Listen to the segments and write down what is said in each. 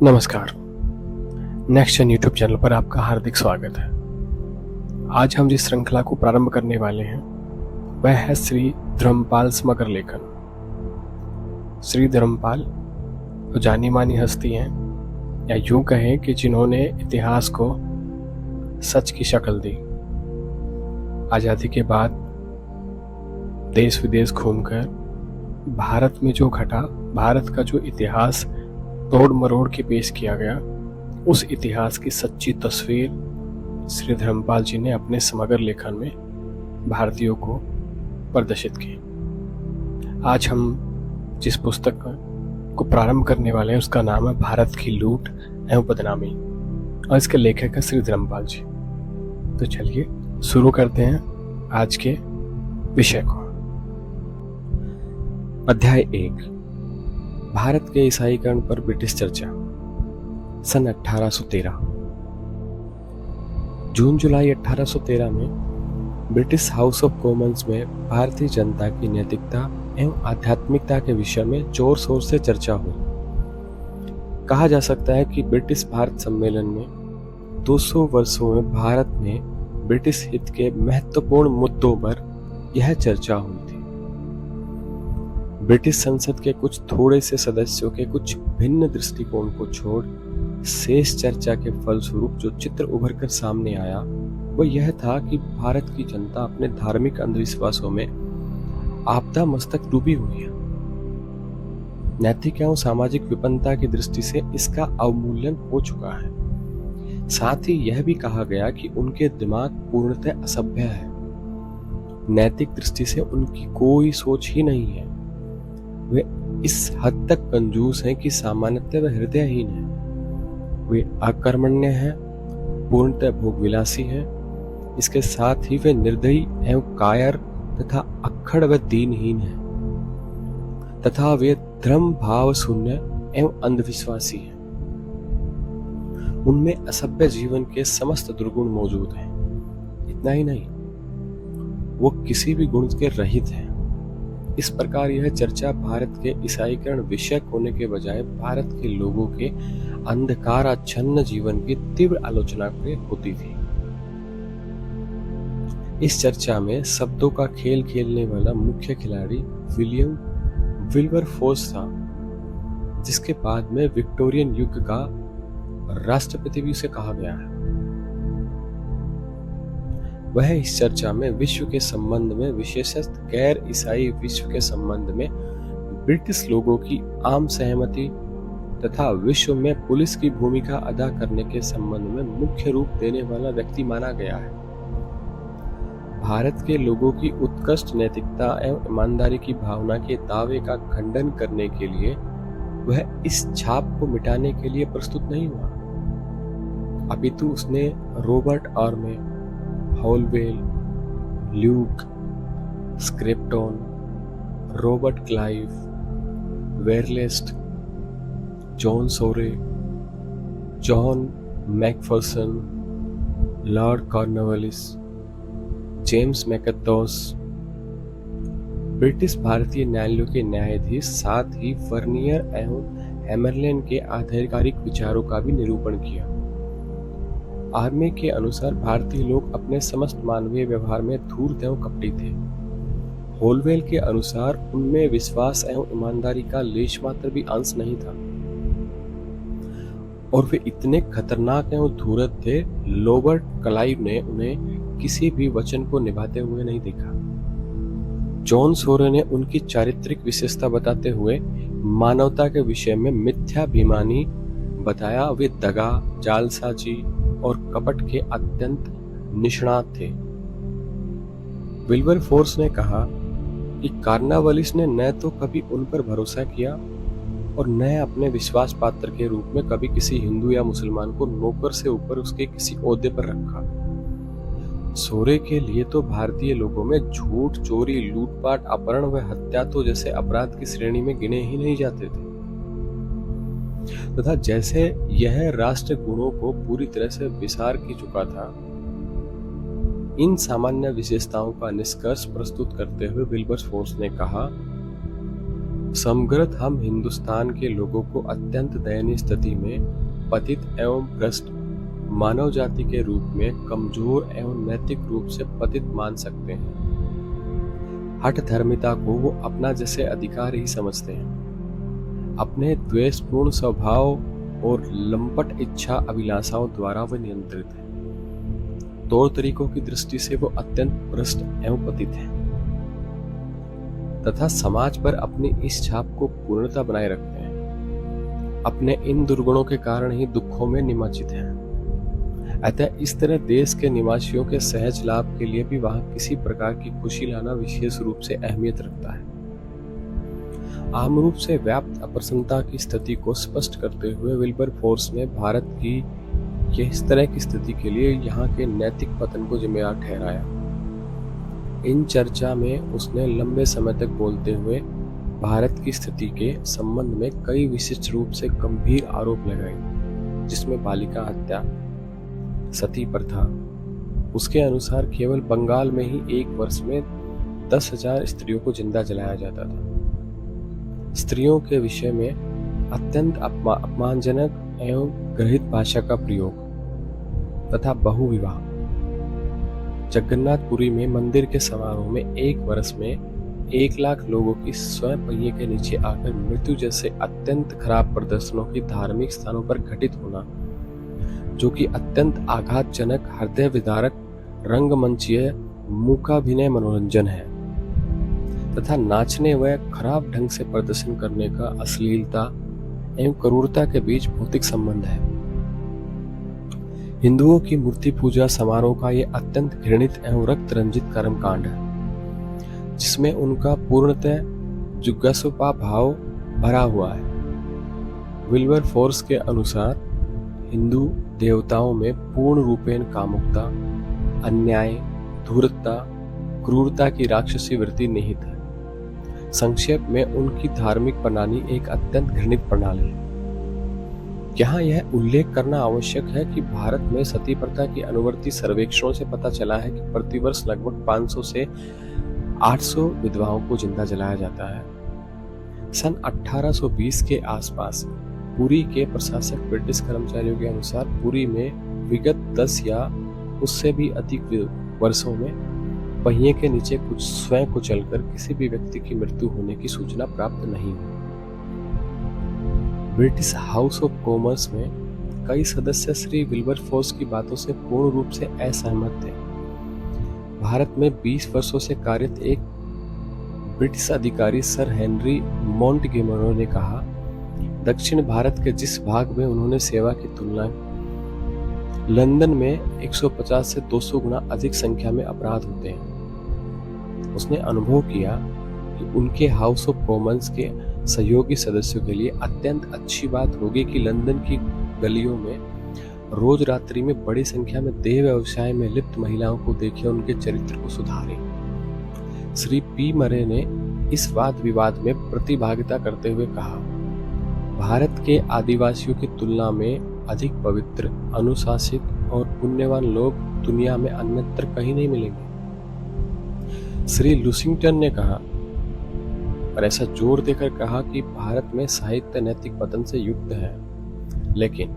नमस्कार। नेक्स्ट जन YouTube channel पर आपका हार्दिक स्वागत है। आज हम जिस श्रृंखला को प्रारंभ करने वाले हैं वह है श्री धर्मपाल समग्र लेखन। श्री धर्मपाल तो जानी मानी हस्ती हैं, या यूं कहें कि जिन्होंने इतिहास को सच की शक्ल दी। आज़ादी के बाद देश विदेश घूमकर भारत में जो घटा, भारत का जो इतिहास तोड़ मरोड़ के पेश किया गया, उस इतिहास की सच्ची तस्वीर श्री धर्मपाल जी ने अपने समग्र लेखन में भारतीयों को प्रदर्शित की। आज हम जिस पुस्तक को प्रारंभ करने वाले हैं उसका नाम है भारत की लूट एवं बदनामी, और इसके लेखक है श्री धर्मपाल जी। तो चलिए शुरू करते हैं आज के विषय को। अध्याय 1, भारत के ईसाईकरण पर ब्रिटिश चर्चा। सन 1813। जून जुलाई 1813 में ब्रिटिश हाउस ऑफ कॉमन्स में भारतीय जनता की नैतिकता एवं आध्यात्मिकता के विषय में जोर शोर से चर्चा हुई। कहा जा सकता है कि ब्रिटिश भारत सम्मेलन में 200 वर्षों में भारत में ब्रिटिश हित के महत्वपूर्ण मुद्दों पर यह चर्चा हुई थी। ब्रिटिश संसद के कुछ थोड़े से सदस्यों के कुछ भिन्न दृष्टिकोण को छोड़ शेष चर्चा के फलस्वरूप जो चित्र उभर कर सामने आया वह यह था कि भारत की जनता अपने धार्मिक अंधविश्वासों में आपदा मस्तक डूबी हुई है। नैतिक एवं सामाजिक विपन्नता की दृष्टि से इसका अवमूल्यन हो चुका है। साथ ही यह भी कहा गया कि उनके दिमाग पूर्णतः असभ्य है। नैतिक दृष्टि से उनकी कोई सोच ही नहीं है। वे इस हद तक कंजूस हैं कि सामान्यतः वे हृदयहीन हैं। वे अकर्मण्य हैं, पूर्णतः भोगविलासी हैं। इसके साथ ही वे निर्दयी एवं कायर तथा अक्खड़ व दीनहीन हैं, तथा वे धर्म भाव शून्य एवं अंधविश्वासी हैं। उनमें असभ्य जीवन के समस्त दुर्गुण मौजूद हैं। इतना ही नहीं, वो किसी भी गुण के रहित हैं। इस प्रकार यह चर्चा भारत के ईसाईकरण विषयक होने के बजाय भारत के लोगों के अंधकाराच्छन्न जीवन की तीव्र आलोचना पे होती थी। इस चर्चा में शब्दों का खेल खेलने वाला मुख्य खिलाड़ी विलियम विल्बरफोर्स था, जिसके बाद में विक्टोरियन युग का राष्ट्रपति भी उसे कहा गया है। वह इस चर्चा में विश्व के संबंध में, विशेषतः गैर ईसाई विश्व के संबंध में ब्रिटिश लोगों की आम सहमति तथा विश्व में पुलिस की भूमिका अदा करने के संबंध में मुख्य रूप देने वाला व्यक्ति माना गया है। भारत के लोगों की उत्कृष्ट नैतिकता एवं ईमानदारी की भावना के दावे का खंडन करने के लिए वह इस छाप को मिटाने के लिए प्रस्तुत नहीं हुआ, अपितु उसने Robert Orme, Holwell, Luke Scrafton, Robert Clive, Verelst, John Shore, John Macpherson, Lord Cornwallis, James मैकथॉस, ब्रिटिश भारतीय न्यायालयों के न्यायाधीश, साथ ही फर्नियर एवं हैमरलैंड के आधिकारिक विचारों का भी निरूपण किया। आर्मे के अनुसार भारतीय लोग अपने समस्त मानवीय व्यवहार में धूर्त एवं कपटी थे। होलवेल के अनुसार उनमें विश्वास एवं ईमानदारी का लेश मात्र भी अंश नहीं था, और वे इतने खतरनाक एवं धूर्त थे, रॉबर्ट क्लाइव ने उन्हें किसी भी वचन को निभाते हुए नहीं देखा। जॉन सोरे ने उनकी चारित्रिक विशेषता बताते हुए मानवता के विषय में मिथ्याभिमानी बताया। वे दगा, जालसाजी और कपट के अत्यंत निष्णात थे। विल्बरफोर्स ने कहा कि कॉर्नवालिस ने न तो कभी उन पर भरोसा किया और न अपने विश्वास पात्र के रूप में कभी किसी हिंदू या मुसलमान को नौकर से ऊपर उसके किसी ओहदे पर रखा। सोरे के लिए तो भारतीय लोगों में झूठ, चोरी, लूटपाट, अपहरण व हत्या तो जैसे अपराध की श्रेणी में गिने ही नहीं जाते थे, तथा जैसे यह राष्ट्र गुणों को पूरी तरह से विसार की चुका था। इन सामान्य विशेषताओं का निष्कर्ष प्रस्तुत करते हुए विल्बरफोर्स ने कहा समग्रत हम हिंदुस्तान के लोगों को अत्यंत दयनीय स्थिति में पतित एवं भ्रष्ट मानव जाति के रूप में कमजोर एवं नैतिक रूप से पतित मान सकते हैं। हठ धर्मिता को वो अपना जैसे अधिकार ही समझते हैं। अपने द्वेषपूर्ण स्वभाव और लंपट इच्छा अभिलाषाओं द्वारा वे नियंत्रित हैं। तौर तरीकों की दृष्टि से वो अत्यंत भ्रष्ट एवं पतित हैं तथा समाज पर अपनी इस छाप को पूर्णता बनाए रखते हैं। अपने इन दुर्गुणों के कारण ही दुखों में निमज्जित हैं। अतः इस तरह देश के निवासियों के सहज लाभ के लिए भी वहां किसी प्रकार की खुशी लाना विशेष रूप से अहमियत रखता है। आम रूप से व्याप्त अप्रसन्नता की स्थिति को स्पष्ट करते हुए विल्बरफोर्स ने भारत की इस तरह की स्थिति के लिए यहाँ के नैतिक पतन को जिम्मेदार ठहराया। इन चर्चा में उसने लंबे समय तक बोलते हुए भारत की स्थिति के संबंध में कई विशिष्ट रूप से गंभीर आरोप लगाए, जिसमें बालिका हत्या, सती प्रथा। उसके अनुसार केवल बंगाल में ही एक वर्ष में 10,000 स्त्रियों को जिंदा जलाया जाता था। स्त्रियों के विषय में अत्यंत अपमानजनक एवं ग्रहित भाषा का प्रयोग तथा बहुविवाह। जगन्नाथपुरी में मंदिर के समारोह में एक वर्ष में 1 लाख लोगों की स्वयं पहिए के नीचे आकर मृत्यु जैसे अत्यंत खराब प्रदर्शनों की धार्मिक स्थानों पर घटित होना, जो कि अत्यंत आघातजनक, हृदय विदारक, रंगमंचीय मूकाभिनय मनोरंजन है तथा नाचने व खराब ढंग से प्रदर्शन करने का अश्लीलता एवं क्रूरता के बीच भौतिक संबंध है। हिंदुओं की मूर्ति पूजा समारोह का ये अत्यंत घृणित एवं रक्त रंजित कर्मकांड है, जिसमें उनका पूर्णतः जुगस्वपा भाव भरा हुआ है। विल्बरफोर्स के अनुसार हिंदू देवताओं में पूर्ण रूपेण कामुकता, अन्याय, धूर्तता, क्रूरता की राक्षसी वृत्ति निहित है। संक्षेप में उनकी धार्मिक प्रणाली एक अत्यंत घृणित प्रणाली है। यहाँ यह उल्लेख करना आवश्यक है कि भारत में सती प्रथा की अनुवर्ती सर्वेक्षणों से पता चला है कि प्रतिवर्ष लगभग 500 से 800 विधवाओं को जिंदा जलाया जाता है। सन 1820 के आसपास पुरी के प्रशासक ब्रिटिश कर्मचारियों के अनुसार पुरी में विगत 10 या उससे भी अधिक वर्षों में पहिए के नीचे कुछ स्वयं कुचलकर किसी भी व्यक्ति की मृत्यु होने की सूचना प्राप्त नहीं हुई। ब्रिटिश हाउस ऑफ कॉमर्स में कई सदस्य श्री विल्बरफोर्स की बातों से पूर्ण रूप से असहमत थे। भारत में 20 वर्षों से कार्यरत एक ब्रिटिश अधिकारी सर हेनरी मॉन्टगेमरो ने कहा, दक्षिण भारत के जिस भाग में उन्होंने सेवा की तुलना लंदन में 150 से 200 गुना अधिक संख्या में अपराध होते हैं। उसने अनुभव किया कि उनके हाउस ऑफ कॉमन्स के सहयोगी सदस्यों के लिए अत्यंत अच्छी बात होगी कि लंदन की गलियों में रोज रात्रि में बड़ी संख्या में देह व्यवसाय में लिप्त महिलाओं को देखें, उनके चरित्र को सुधारें। श्री पी मरे ने इस वाद विवाद में प्रतिभागिता करते हुए कहा, भारत के आदिवासियों की तुलना में अधिक पवित्र, अनुशासित और पुण्यवान लोग दुनिया में अन्यत्र कहीं नहीं मिलेंगे। श्री लुसिंगटन ने कहा, और ऐसा जोर देकर कहा कि भारत में साहित्य नैतिक पतन से युक्त है, लेकिन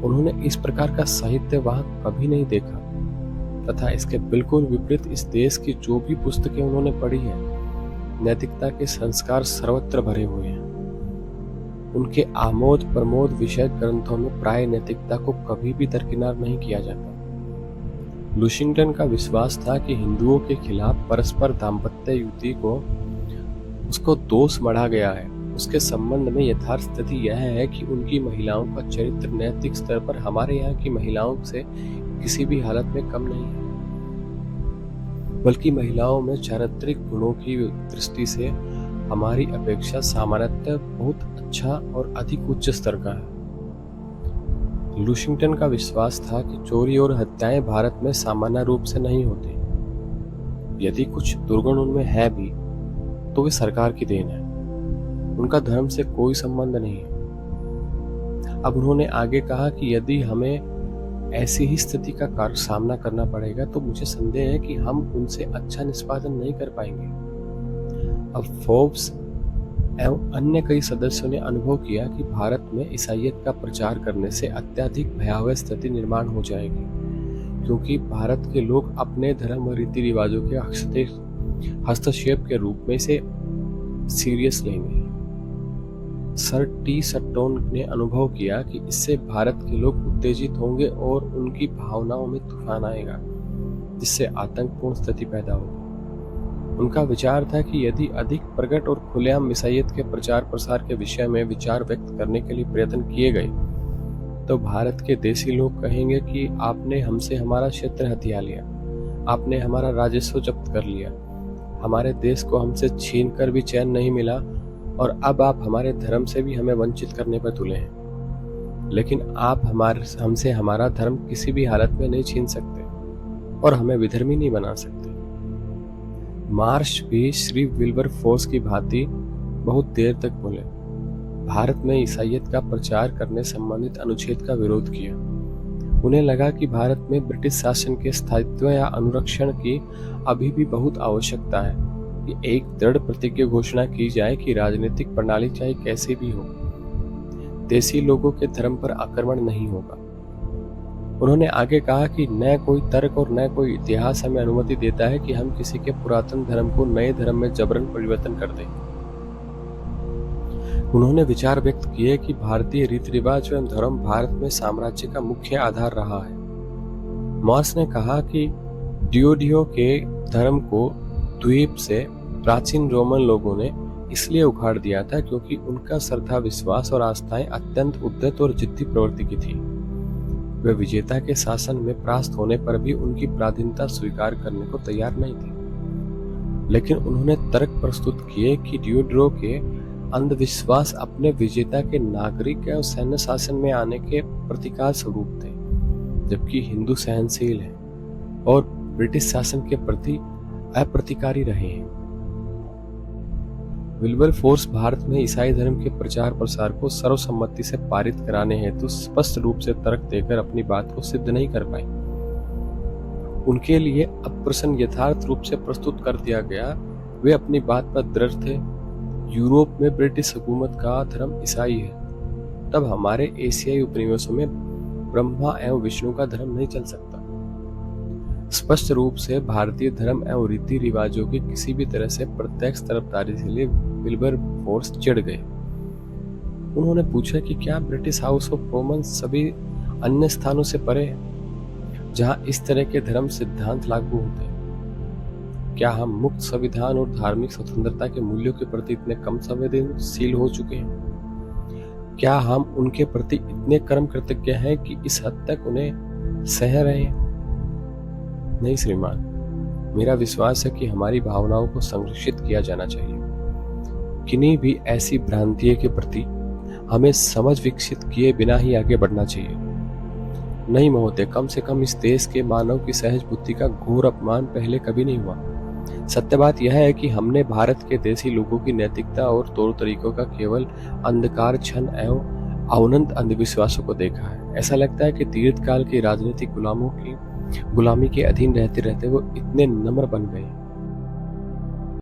उन्होंने इस प्रकार का साहित्य वहां कभी नहीं देखा तथा इसके बिल्कुल विपरीत इस देश की जो भी पुस्तकें उन्होंने पढ़ी है, नैतिकता के संस्कार सर्वत्र भरे हुए हैं। उनके आमोद प्रमोद विषय ग्रंथों में प्राय नैतिकता को कभी भी दरकिनार नहीं किया जाता। लुशिंगटन का विश्वास था कि हिंदुओं के खिलाफ परस्पर दाम्पत्य युति को उसको दोष बढ़ा गया है। उसके संबंध में यथार्थ स्थिति यह है कि उनकी महिलाओं का चरित्र नैतिक स्तर पर हमारे यहाँ की महिलाओं से किसी भी हालत में कम नहीं है, बल्कि महिलाओं में चारित्रिक गुणों की दृष्टि से हमारी अपेक्षा सामान्यतः बहुत अच्छा और अधिक उच्च स्तर का है। लुशिंगटन का विश्वास था कि चोरी और हत्याएं भारत में सामान्य रूप से नहीं होती। यदि कुछ दुर्गुण उनमें है भी तो वे सरकार की देन है, उनका धर्म से कोई संबंध नहीं है। अब उन्होंने आगे कहा कि यदि हमें ऐसी ही स्थिति का सामना करना पड़ेगा तो मुझे संदेह है कि हम उनसे अच्छा निष्पादन नहीं कर पाएंगे। अब फोर्ब्स एवं अन्य कई सदस्यों ने अनुभव किया कि भारत में ईसाईयत का प्रचार करने से अत्यधिक भयावह स्थिति निर्माण हो जाएगी, क्योंकि भारत के लोग अपने धर्म और रीति रिवाजों के हस्तक्षेप के रूप में इसे सीरियस लेंगे। सर टी सट्टोन ने अनुभव किया कि इससे भारत के लोग उत्तेजित होंगे और उनकी भावनाओं में तूफान आएगा, जिससे आतंकपूर्ण स्थिति पैदा होगी। उनका विचार था कि यदि अधिक प्रकट और खुलेआम ईसाईयत के प्रचार प्रसार के विषय में विचार व्यक्त करने के लिए प्रयत्न किए गए तो भारत के देसी लोग कहेंगे कि आपने हमसे हमारा क्षेत्र हथिया लिया, आपने हमारा राजस्व जब्त कर लिया, हमारे देश को हमसे छीन कर भी चैन नहीं मिला और अब आप हमारे धर्म से भी हमें वंचित करने पर तुले हैं। लेकिन आप हमसे हमारा धर्म किसी भी हालत में नहीं छीन सकते और हमें विधर्मी नहीं बना सकते। मार्श भी श्री विल्बर फोर्स की भांति बहुत देर तक बोले, भारत में ईसाईयत का प्रचार करने संबंधित अनुच्छेद का विरोध किया। उन्हें लगा कि भारत में ब्रिटिश शासन के स्थायित्व या अनुरक्षण की अभी भी बहुत आवश्यकता है कि एक दृढ़ प्रतिज्ञ घोषणा की जाए कि राजनीतिक प्रणाली चाहे कैसी भी हो, देसी लोगों के धर्म पर आक्रमण नहीं होगा। उन्होंने आगे कहा कि न कोई तर्क और न कोई इतिहास हमें अनुमति देता है कि हम किसी के पुरातन धर्म को नए धर्म में जबरन परिवर्तन कर दें। उन्होंने विचार व्यक्त किए कि भारतीय रीति रिवाज एवं धर्म भारत में साम्राज्य का मुख्य आधार रहा है। मॉर्स ने कहा कि डियोडियो के धर्म को द्वीप से प्राचीन रोमन लोगों ने इसलिए उखाड़ दिया था क्योंकि उनका श्रद्धा, विश्वास और आस्थाएं अत्यंत उद्यत और जिद्दी प्रवृत्ति की थी। वे विजेता के शासन में परास्त होने पर भी उनकी पराधीनता स्वीकार करने को तैयार नहीं थे। लेकिन उन्होंने तर्क प्रस्तुत किए कि डियोड्रो के अंधविश्वास अपने विजेता के नागरिक एवं सैन्य शासन में आने के प्रतिकार स्वरूप थे, जबकि हिंदू सहनशील हैं और ब्रिटिश शासन के प्रति अप्रतिकारी रहे हैं। विल्बर फोर्स भारत में ईसाई धर्म के प्रचार प्रसार को सर्वसम्मति से पारित कराने हेतु स्पष्ट रूप से तर्क देकर अपनी बात को सिद्ध नहीं कर पाए। उनके लिए अब प्रश्न यथार्थ रूप से प्रस्तुत कर दिया गया। वे अपनी बात पर दृढ़ थे। यूरोप में ब्रिटिश हुकूमत का धर्म ईसाई है, तब हमारे एशियाई उपनिवेशों में ब्रह्मा एवं विष्णु का धर्म नहीं चल सकता। स्पष्ट रूप से भारतीय धर्म एवं रीति रिवाजों की किसी भी तरह से प्रत्यक्ष तरफदारी के लिए विल्बर फोर्स चिढ़ गए। उन्होंने पूछा कि क्या ब्रिटिश हाउस ऑफ कॉमन्स सभी अन्य स्थानों से परे है जहां इस तरह के धर्म सिद्धांत लागू होते हैं? क्या हम मुक्त संविधान और धार्मिक स्वतंत्रता के मूल्यों के प्रति इतने कम संवेदनशील हो चुके हैं? क्या हम उनके प्रति इतने कर्म कृतज्ञ हैं कि इस हद तक उन्हें सह रहे हैं? नहीं श्रीमान, मेरा विश्वास है कि हमारी भावनाओं को संरक्षित किया जाना चाहिए। किन्हीं भी ऐसी भ्रांतियों के प्रति हमें समझ विकसित किए बिना ही आगे बढ़ना चाहिए। नहीं महोदय, कम से कम इस देश के मानव की सहज बुद्धि का घोर अपमान पहले कभी नहीं हुआ। सत्य बात यह है कि हमने भारत के देसी लोगों की नैतिकता और तौर तरीकों का केवल अंधकार क्षण एवं अवनंत अंधविश्वासों को देखा है। ऐसा लगता है कि दीर्घकाल की राजनीतिक गुलामी के अधीन रहते रहते वो इतने नम्र बन गए